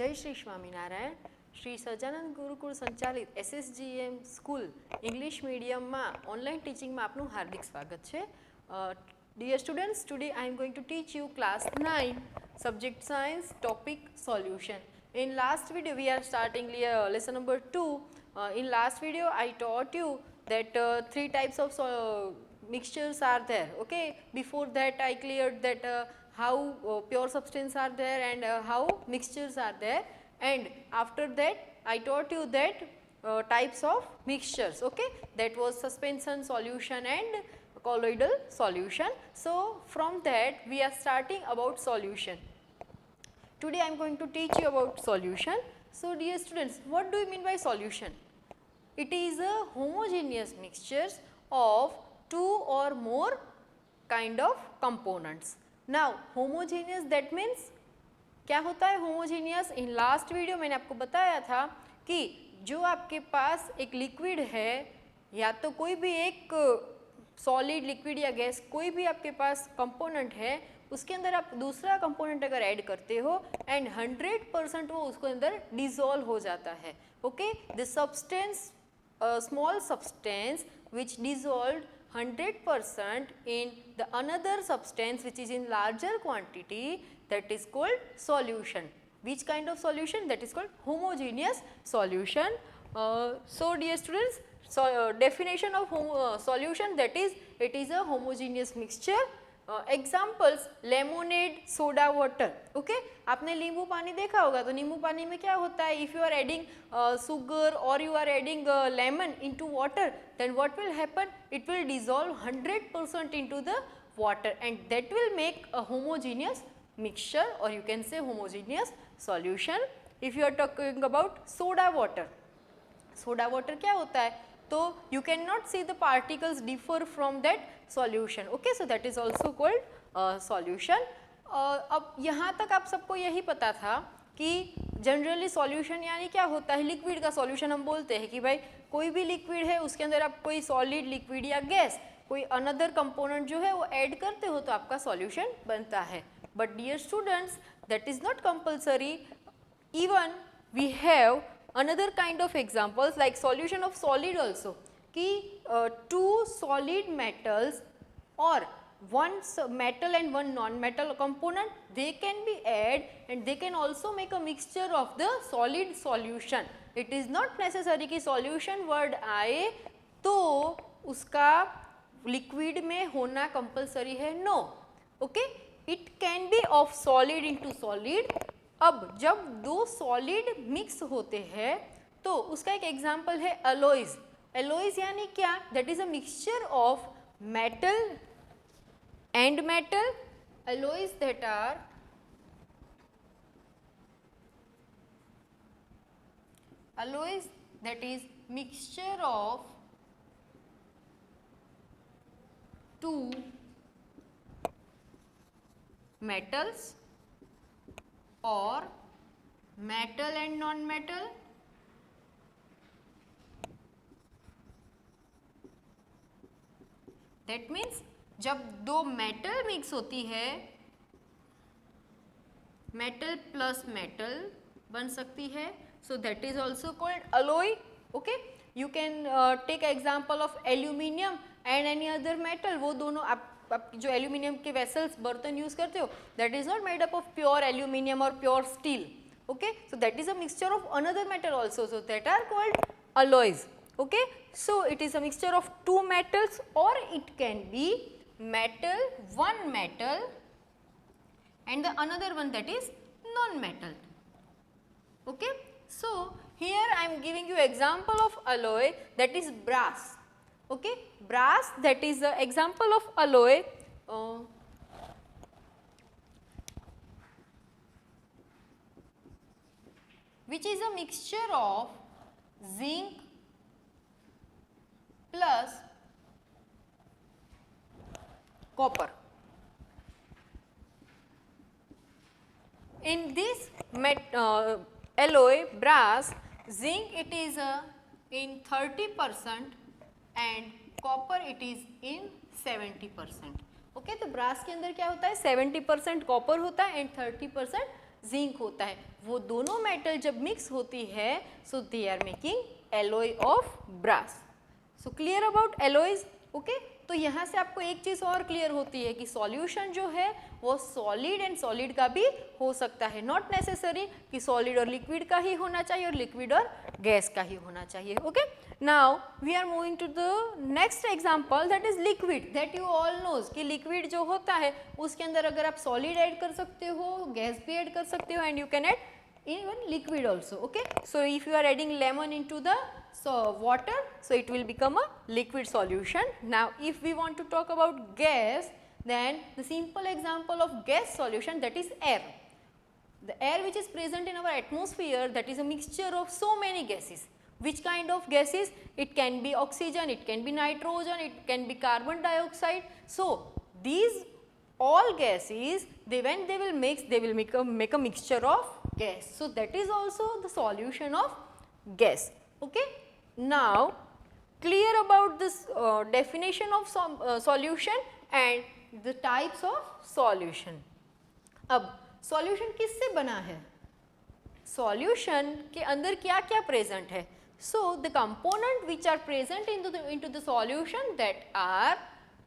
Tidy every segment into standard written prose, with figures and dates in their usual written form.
જય શ્રી સ્વામિનારાયણ. શ્રી સહજાનંદ ગુરુકુળ સંચાલિત SSGM school English મીડિયમમાં ઓનલાઈન ટીચિંગમાં આપનું હાર્દિક સ્વાગત છે. Dear students, today I am going to teach you class 9 subject science topic solution. In last video we are starting lesson number 2. In last video I taught you that three types of mixtures are there. Okay, before that I cleared that how pure substance are there and how mixtures are there, and after that I taught you that types of mixtures. Okay, that was suspension solution and colloidal solution. So from that we are starting about solution. Today I am going to teach you about solution. So dear students, what do you mean by solution? It is a homogeneous mixtures of two or more kind of components. Now homogeneous that means क्या होता है homogeneous? In last video मैंने आपको बताया था कि जो आपके पास एक लिक्विड है या तो कोई भी एक सॉलिड लिक्विड या गैस कोई भी आपके पास कंपोनेंट है, उसके अंदर आप दूसरा कंपोनेंट अगर ऐड करते हो एंड 100% वो उसके अंदर डिसॉल्व हो जाता है. Okay, the substance small substance which dissolved 100% in the another substance which is in larger quantity, that is called solution. Which kind of solution? That is called homogeneous solution. So dear students, so definition of solution, that is it is a homogeneous mixture. Examples lemonade, soda water. Okay, आपने नींबू पानी देखा होगा, तो नींबू पानी में क्या होता है, if you are adding sugar और you are adding lemon into water, then what will happen, it will dissolve 100% into the water and that will make a homogeneous mixture or you can say homogeneous solution. If you are talking about soda water, soda water क्या होता है, तो you cannot see the particles differ from that solution. Okay, so that is also called solution. अब यहाँ तक आप सबको यही पता था कि जनरली सॉल्यूशन यानी क्या होता है, लिक्विड का सॉल्यूशन हम बोलते हैं कि भाई कोई भी लिक्विड है उसके अंदर आप कोई सॉलिड लिक्विड या गैस कोई अनदर कंपोनेंट जो है वो ऐड करते हो तो आपका सॉल्यूशन बनता है. But dear students, that is not compulsory. Even we have another kind of examples like solution of solid also, कि two solid metals or one metal and one non-metal component, they can be add and they can also make a mixture of the solid solution. It is not necessary कि solution word आए तो उसका liquid में होना compulsory है, no. Okay, it can be of solid into solid. अब जब दो सॉलिड मिक्स होते हैं तो उसका एक एग्जाम्पल है alloys. alloys यानी क्या, that is a mixture of metal and metal. alloys that are alloys that is mixture of two metals or metal and non-metal. That means जब दो मेटल मिक्स होती है, मेटल प्लस मेटल बन सकती है, so that is also called alloy. Okay, you can take example of aluminium and any other metal. वो दोनों आप जो एल्यूमिनियम के वेसल्स बर्तन यूज करते हो, that is not made up of pure aluminium और pure steel. Okay, so that is a mixture of another metal also, so that are called alloys. Okay, so it is a mixture of two metals or it can be metal, one metal and the another one that is non-metal. Okay, so here I am giving you example of alloy, that is brass. Okay, brass, that is the example of alloy. Which is a mixture of zinc plus copper. In this alloy brass, zinc it is in 30% and copper it is in 70%. Okay, तो brass के अंदर क्या होता है, 70% copper होता है and 30% zinc होता है, वो दोनों मेटल जब मिक्स होती है so they are making alloy of brass. So clear about alloys, okay. तो यहाँ से आपको एक चीज़ और क्लियर होती है कि सॉल्यूशन जो है वो सॉलिड एंड सॉलिड का भी हो सकता है, नॉट नेसेसरी कि सॉलिड और लिक्विड का ही होना चाहिए और लिक्विड और गैस का ही होना चाहिए, okay. Now we are moving to the next example, that is liquid. That you all knows कि लिक्विड जो होता है उसके अंदर अगर आप सॉलिड ऐड कर सकते हो, गैस भी ऐड कर सकते हो, and you can add even liquid also, okay. So if you are adding lemon into the water, so it will become a liquid solution. Now if we want to talk about gas, then the simple example of gas solution, that is air. The air which is present in our atmosphere, that is a mixture of so many gases. Which kind of gases? It can be oxygen, it can be nitrogen, it can be carbon dioxide. So these all gases, when they will mix, they will make a mixture of gas. So that is also the solution of gas, okay. Now clear about this definition of solution and the types of solution. अब solution किससे बना है? Solution के अंदर क्या क्या present है? So the component which are present into the solution, that are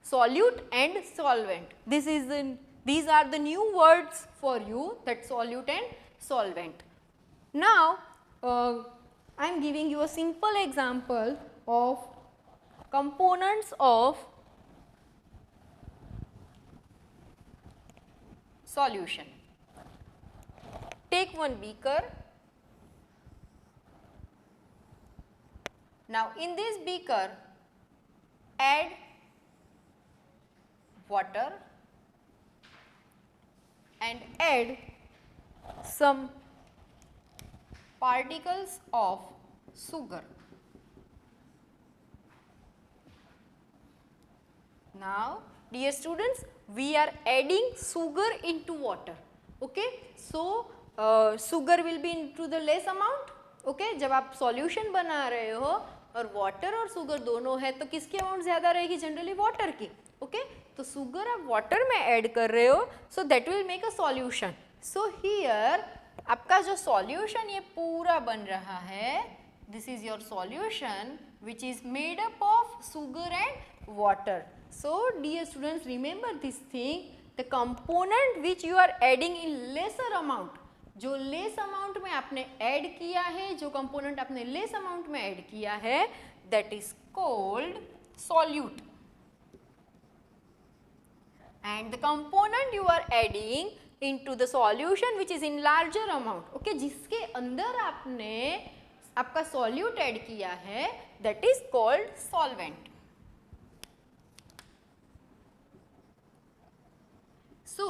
solute and solvent. These are the new words for you, that solute and solvent. Now I am giving you a simple example of components of solution. Take one beaker. Now in this beaker add water and add some particles of sugar. Now dear students, we are adding sugar into water, okay. So sugar will be into the less amount, okay. जब आप solution बना रहे हो और water और sugar दोनों है तो किसकी amount ज़्यादा रहेगी? जनरली water की, okay. तो sugar आप water में add कर रहे हो, so that will make a solution. So here आपका जो solution ये पूरा बन रहा है, this is your solution which is made up of sugar and water. So dear students, remember this thing, the component which you are adding in lesser amount, जो less amount में आपने ऐड किया है, जो कंपोनेंट आपने less amount में add किया है, that is called solute, and the component you are adding into the solution which is in larger amount, okay, जिसके अंदर आपने आपका सॉल्यूट ऐड किया है, that is called solvent. So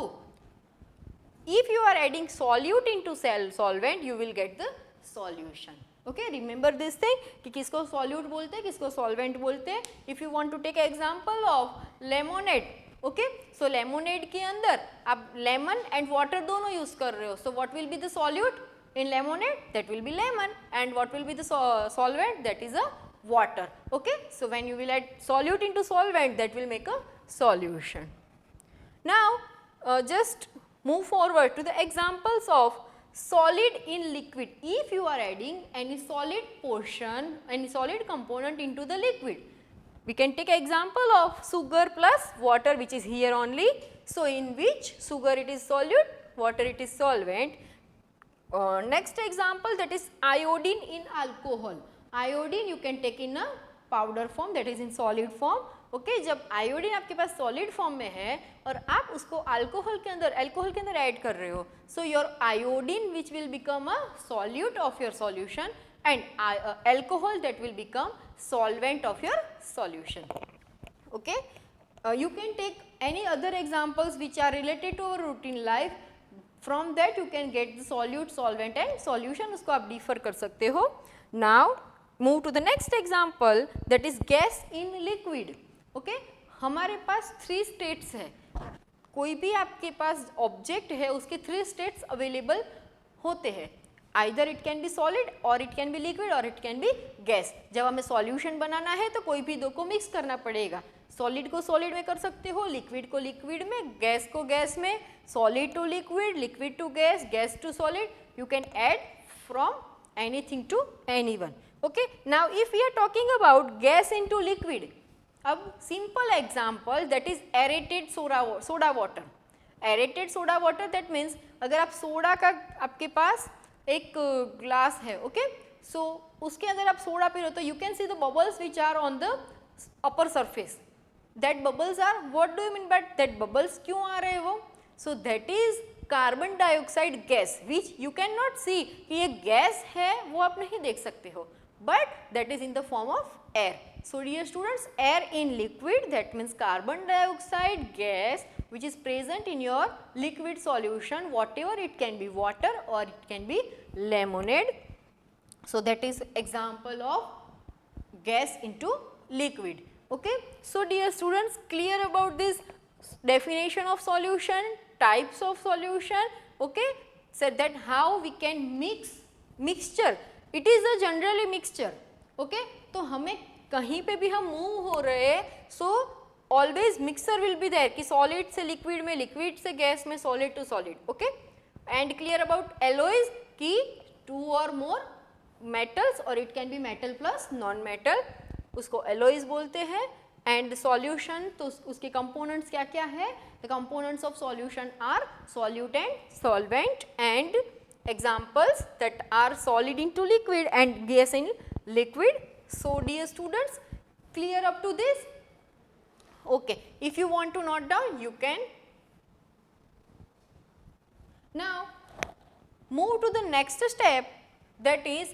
if you are adding solute into solvent, you will get the solution. Okay, remember this thing कि किसको solute बोलते हैं, किसको solvent बोलते हैं. If you want to take an example of lemonade, okay, so lemonade के अंदर आप lemon and water दोनों use कर रहे हो. So what will be the solute in lemonade? That will be lemon, and what will be the solvent? That is a water. Okay, so when you will add solute into solvent, that will make a solution. Now just move forward to the examples of solid in liquid. If you are adding any solid portion, any solid component into the liquid, we can take example of sugar plus water, which is here only. So in which sugar it is solute, water it is solvent. Next example, that is iodine in alcohol. Iodine you can take in a powder form, that is in solid form. Okay जब iodine आपके पास solid form में है और आप उसको alcohol के अंदर add कर रहे हो, so your iodine which will become a solute of your solution, and alcohol that will become solvent of your solution. Okay, you can take any other examples which are related to our routine life. From that you can get the solute, solvent and solution. उसको आप differ कर सकते हो. Now move to the next example, that is gas in liquid. Okay, हमारे पास 3 states है. कोई भी आपके पास ऑब्जेक्ट है उसके 3 स्टेट्स अवेलेबल होते हैं. Either it can B solid और इट कैन बी लिक्विड और इट कैन बी गैस. जब हमें सॉल्यूशन बनाना है तो कोई भी दो को मिक्स करना पड़ेगा. सॉलिड को सॉलिड में कर सकते हो, लिक्विड को लिक्विड में, गैस को गैस में, solid to liquid, liquid to gas, gas to solid. You can add from anything to anyone. Okay. Now, if we are talking about gas into liquid, अब simple example that is aerated soda water. Aerated soda water that means अगर आप soda का आपके पास एक glass है, okay, सो उसके अंदर आप सोडा पी रहे हो तो you can see the bubbles which are on the upper surface. That bubbles are, what do you mean by that bubbles, क्यों आ रहे हैं वो? So that is carbon dioxide gas which you can not see कि ये gas है, वो आप नहीं देख सकते हो, but that is in the form of air. So dear students, air in liquid, that means carbon dioxide gas which is present in your liquid solution, whatever it can be, water or it can be lemonade. So that is example of gas into liquid. Okay. So dear students, clear about this definition of solution, types of solution, okay, so that how we can mixture, it is a generally mixture. Okay तो हमें कहीं पे भी हम move हो रहे हैं, so always mixer will be there कि सॉलिड से लिक्विड में, लिक्विड से गैस में, solid to solid. Okay. And clear about alloys कि टू और मोर मेटल्स और it can be metal plus non metal, उसको एलॉयज बोलते हैं. एंड सॉल्यूशन तो उसके कंपोनेंट्स क्या क्या है? The components of solution are solutant, solvent and examples that are solid into liquid and gas in liquid. So dear students, clear up to this? Okay. If you want to note down, you can. Now move to the next step, that is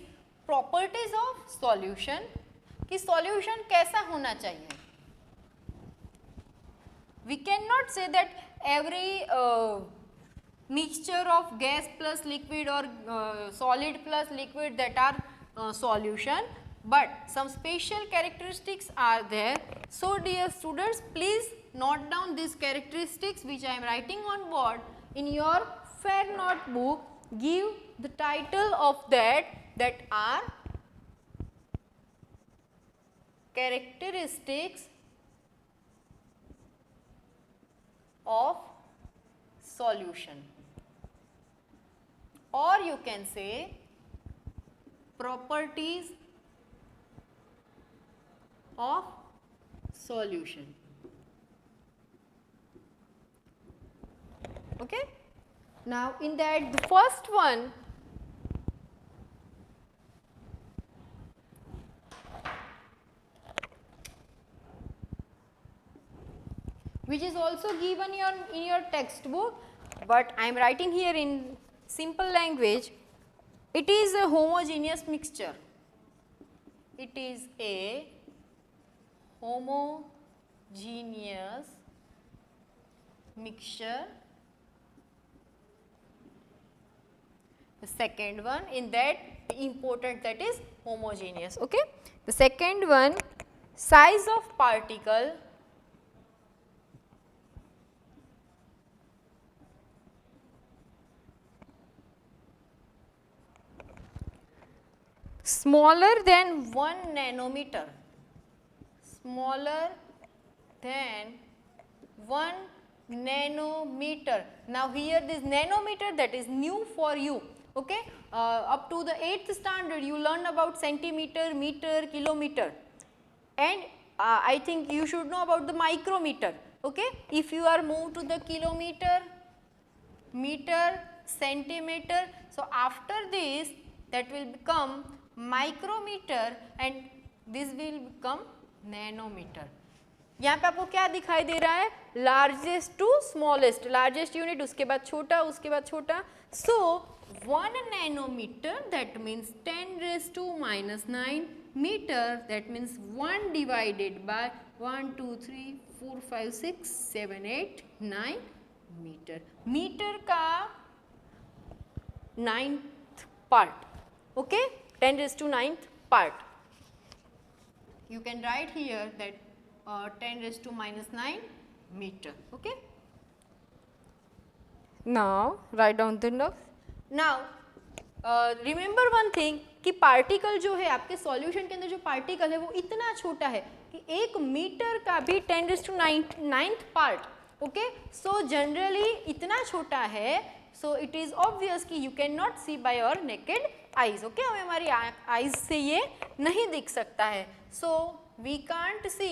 properties of solution. कि solution कैसा होना चाहिए? We cannot say that every mixture of gas plus liquid or solid plus liquid that are solution, but some special characteristics are there. So dear students, please note down these characteristics which I am writing on board in your fair notebook. Give the title of that are characteristics of solution, or you can say properties of solution. Okay. Now in that, the first one, which is also given in your textbook, but I am writing here in simple language. It is a homogeneous mixture. It is a homogeneous mixture. The second one, in that important, that is homogeneous. Okay. The second one, size of particle smaller than 1 nanometer, smaller than 1 nanometer. Now here this nanometer, that is new for you. Okay. Up to the 8th standard you learn about centimeter, meter, kilometer, and I think you should know about the micrometer. Okay. If you are moved to the kilometer, meter, centimeter, so after this that will become micrometer and this will become nanometer. यहाँ पे आपको क्या दिखाई दे रहा है? Largest to smallest, largest unit, उसके बाद छोटा, उसके बाद छोटा. So 1 nanometer, that means 10 raised to minus 9 meter, that means 1 divided by 1, 2, 3, 4, 5, 6, 7, 8, 9 meter. Metre का 9th part. Okay. 10 raised to 9th part. You can write here that 10 raised to minus 9 meter. Okay. Now write down the number. Now remember one thing कि particle जो है आपके solution के अंदर जो particle है वो इतना छोटा है कि 1 मीटर का भी 10⁹ पार्ट, ओके, सो जनरली इतना छोटा है, सो इट इज ऑब्वियस कि you can not see by your naked eyes, okay, हमें हमारी आईज से ये नहीं दिख सकता है, so we can't see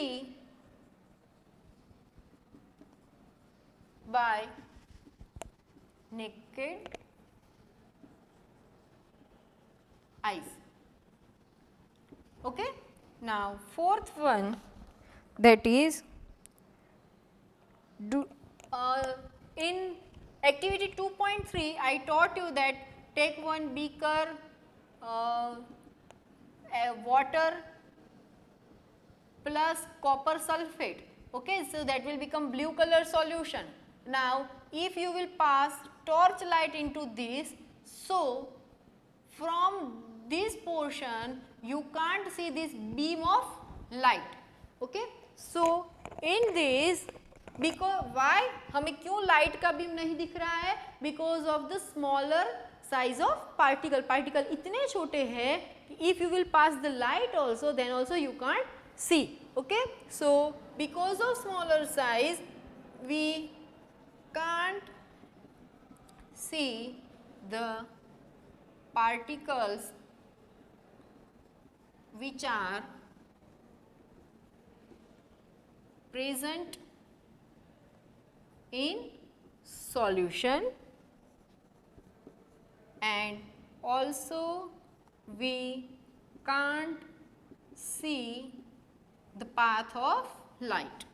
by naked eyes. Okay, now fourth one, that is in activity 2.3 I taught you that take one beaker water plus copper sulfate, okay, so that will become blue color solution. Now if you will pass torch light into this, so from this portion you can't see this beam of light, okay, so in this, because why हमें क्यों light का beam नहीं दिख रहा है, because of the smaller size of particle, particle इतने छोटे हैं कि if you will pass the light also then also you can't see, okay, so because of smaller size we can't see the particles which are present in solution, and also we can't see the path of light.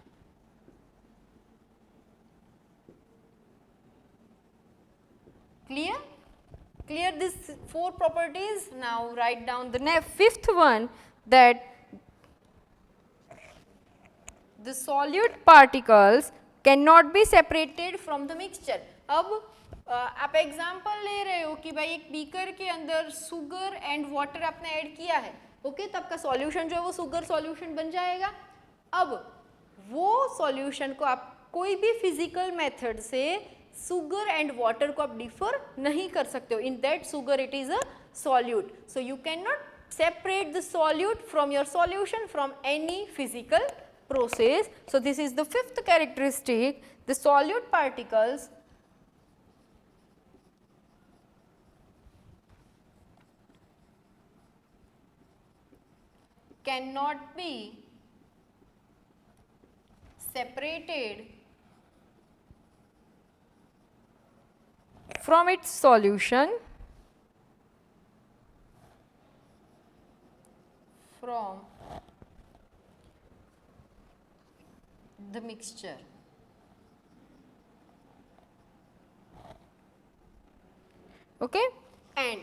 Clear? Clear these 4 properties. Now write down the fifth one, that the solute particles cannot be separated from the mixture. अब आप example ले रहे हो कि भाई एक beaker के अंदर सुगर एंड वाटर आपने ऐड किया है, ओके, तब का सॉल्यूशन जो है वो सुगर सॉल्यूशन बन जाएगा. अब वो सॉल्यूशन को आप कोई भी फिजिकल मेथड से सुगर एंड वाटर को आप डिफर नहीं कर सकते हो. In that sugar it is a solute, so you can not separate the solute from your solution from any physical process. So this is the fifth characteristic, the solute particles cannot be separated from its solution from the mixture. Okay, and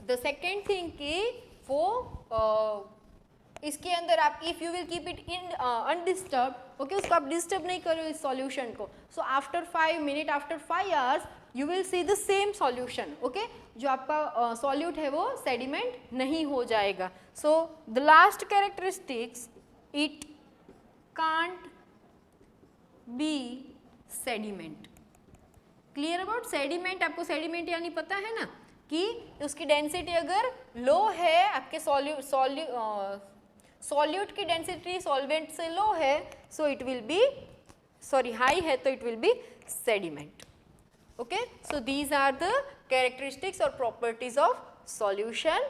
the second thing कि वो इसके अंदर आप if you will keep it in undisturb, okay, उसको आप disturb नहीं करो इस सॉल्यूशन को, so after 5 minute after 5 hours you will see the same solution, okay, जो आपका सॉल्यूट है वो सेडिमेंट नहीं हो जाएगा. So the last characteristics, it can't be sediment. Clear about sediment? आपको सेडिमेंट यानी पता है ना कि उसकी डेंसिटी अगर लो है, आपके सॉल्यूट की डेंसिटी सॉल्वेंट से लो है, so it will be high है तो it will be sediment. Okay, so these are the characteristics और properties of solution.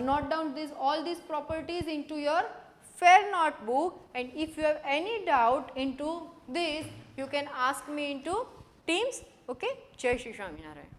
Note down all these properties into your fair notebook, and if you have any doubt into this you can ask me into Teams. Okay, Jai Shri Swaminarayan.